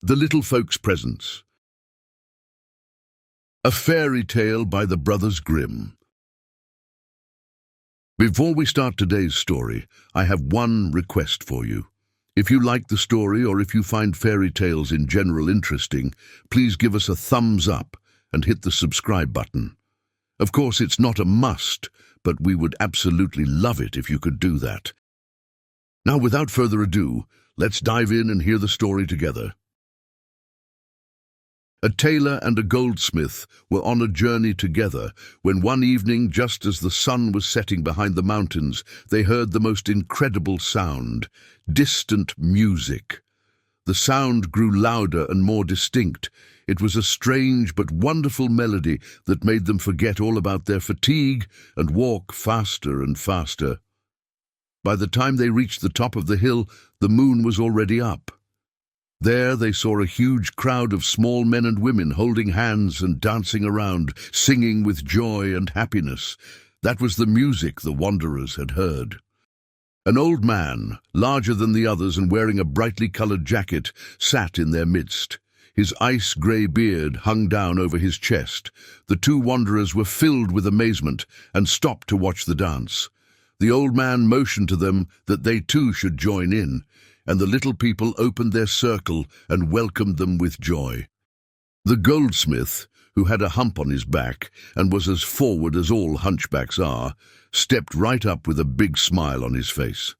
The Little Folks' Presents. A Fairy Tale by the Brothers Grimm. Before we start today's story, I have one request for you. If you like the story or if you find fairy tales in general interesting, please give us a thumbs up and hit the subscribe button. Of course, it's not a must, but we would absolutely love it if you could do that. Now, without further ado, let's dive in and hear the story together. A tailor and a goldsmith were on a journey together when one evening, just as the sun was setting behind the mountains, they heard the most incredible sound, distant music. The sound grew louder and more distinct. It was a strange but wonderful melody that made them forget all about their fatigue and walk faster and faster. By the time they reached the top of the hill, the moon was already up. There they saw a huge crowd of small men and women holding hands and dancing around, singing with joy and happiness. That was the music the wanderers had heard. An old man, larger than the others and wearing a brightly colored jacket, sat in their midst. His ice-gray beard hung down over his chest. The two wanderers were filled with amazement and stopped to watch the dance. The old man motioned to them that they too should join in, and the little people opened their circle and welcomed them with joy. The goldsmith, who had a hump on his back and was as forward as all hunchbacks are, stepped right up with a big smile on his face.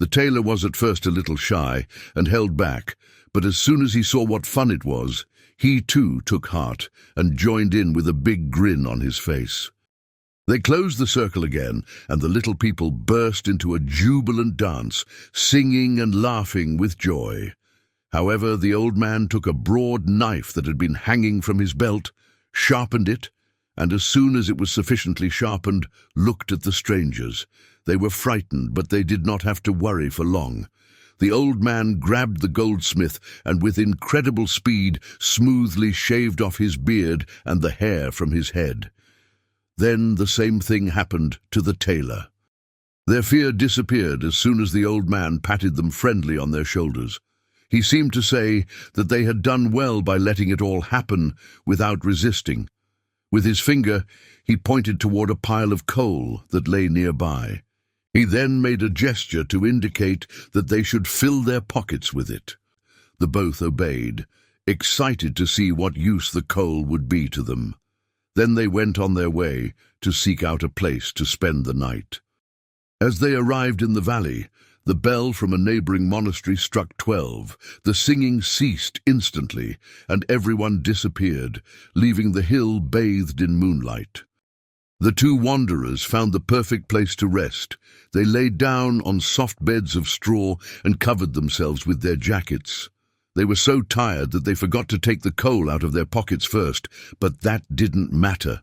The tailor was at first a little shy and held back, but as soon as he saw what fun it was, he too took heart and joined in with a big grin on his face. They closed the circle again, and the little people burst into a jubilant dance, singing and laughing with joy. However, the old man took a broad knife that had been hanging from his belt, sharpened it, and as soon as it was sufficiently sharpened, looked at the strangers. They were frightened, but they did not have to worry for long. The old man grabbed the goldsmith and with incredible speed smoothly shaved off his beard and the hair from his head. Then the same thing happened to the tailor. Their fear disappeared as soon as the old man patted them friendly on their shoulders. He seemed to say that they had done well by letting it all happen without resisting. With his finger, he pointed toward a pile of coal that lay nearby. He then made a gesture to indicate that they should fill their pockets with it. The both obeyed, excited to see what use the coal would be to them. Then they went on their way to seek out a place to spend the night. As they arrived in the valley, the bell from a neighboring monastery struck 12. The singing ceased instantly, and everyone disappeared, leaving the hill bathed in moonlight. The two wanderers found the perfect place to rest. They lay down on soft beds of straw and covered themselves with their jackets. They were so tired that they forgot to take the coal out of their pockets first, but that didn't matter.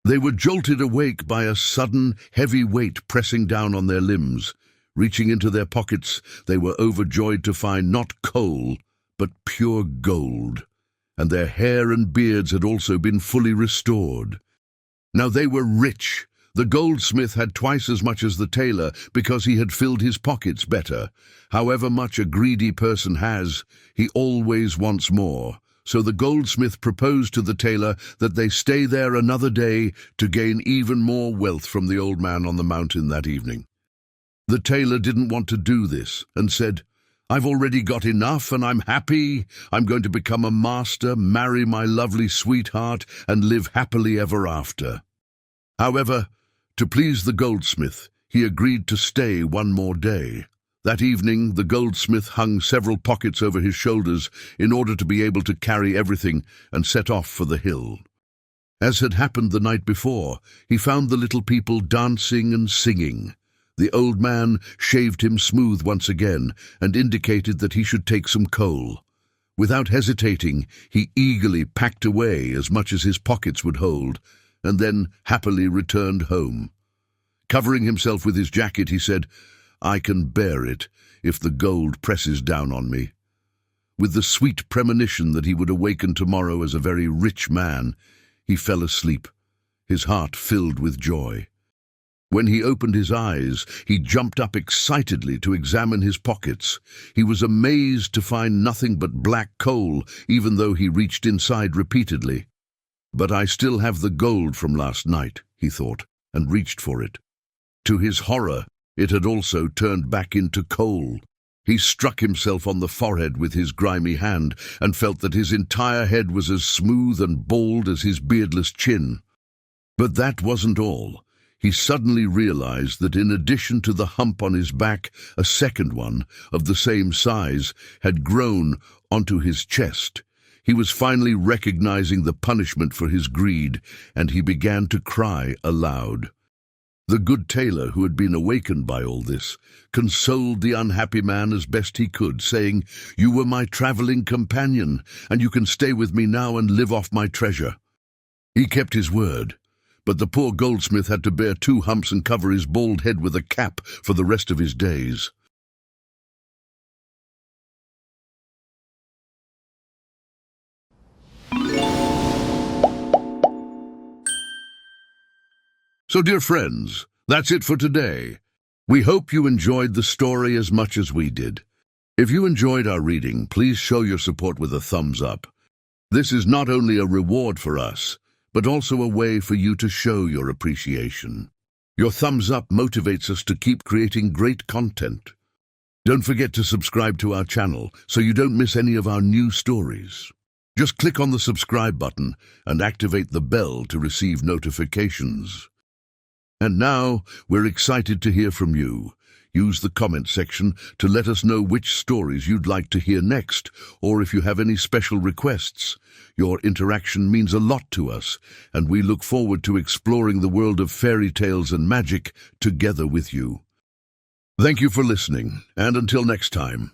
They were jolted awake by a sudden, heavy weight pressing down on their limbs. Reaching into their pockets, they were overjoyed to find not coal, but pure gold. And their hair and beards had also been fully restored. Now they were rich. The goldsmith had twice as much as the tailor because he had filled his pockets better. However much a greedy person has, he always wants more. So the goldsmith proposed to the tailor that they stay there another day to gain even more wealth from the old man on the mountain that evening. The tailor didn't want to do this and said, "I've already got enough and I'm happy. I'm going to become a master, marry my lovely sweetheart, and live happily ever after." However, to please the goldsmith, he agreed to stay one more day. That evening, the goldsmith hung several pockets over his shoulders in order to be able to carry everything and set off for the hill. As had happened the night before, he found the little people dancing and singing. The old man shaved him smooth once again and indicated that he should take some coal. Without hesitating, he eagerly packed away as much as his pockets would hold, and then happily returned home. Covering himself with his jacket, he said, "I can bear it if the gold presses down on me." With the sweet premonition that he would awaken tomorrow as a very rich man, he fell asleep, his heart filled with joy. When he opened his eyes, he jumped up excitedly to examine his pockets. He was amazed to find nothing but black coal, even though he reached inside repeatedly. "But I still have the gold from last night," he thought, and reached for it. To his horror, it had also turned back into coal. He struck himself on the forehead with his grimy hand and felt that his entire head was as smooth and bald as his beardless chin. But that wasn't all. He suddenly realized that in addition to the hump on his back, a second one, of the same size, had grown onto his chest. He was finally recognizing the punishment for his greed, and he began to cry aloud. The good tailor, who had been awakened by all this, consoled the unhappy man as best he could, saying, "You were my traveling companion, and you can stay with me now and live off my treasure." He kept his word, but the poor goldsmith had to bear 2 humps and cover his bald head with a cap for the rest of his days. So, dear friends, that's it for today. We hope you enjoyed the story as much as we did. If you enjoyed our reading, please show your support with a thumbs up. This is not only a reward for us, but also a way for you to show your appreciation. Your thumbs up motivates us to keep creating great content. Don't forget to subscribe to our channel so you don't miss any of our new stories. Just click on the subscribe button and activate the bell to receive notifications. And now, we're excited to hear from you. Use the comment section to let us know which stories you'd like to hear next, or if you have any special requests. Your interaction means a lot to us, and we look forward to exploring the world of fairy tales and magic together with you. Thank you for listening, and until next time.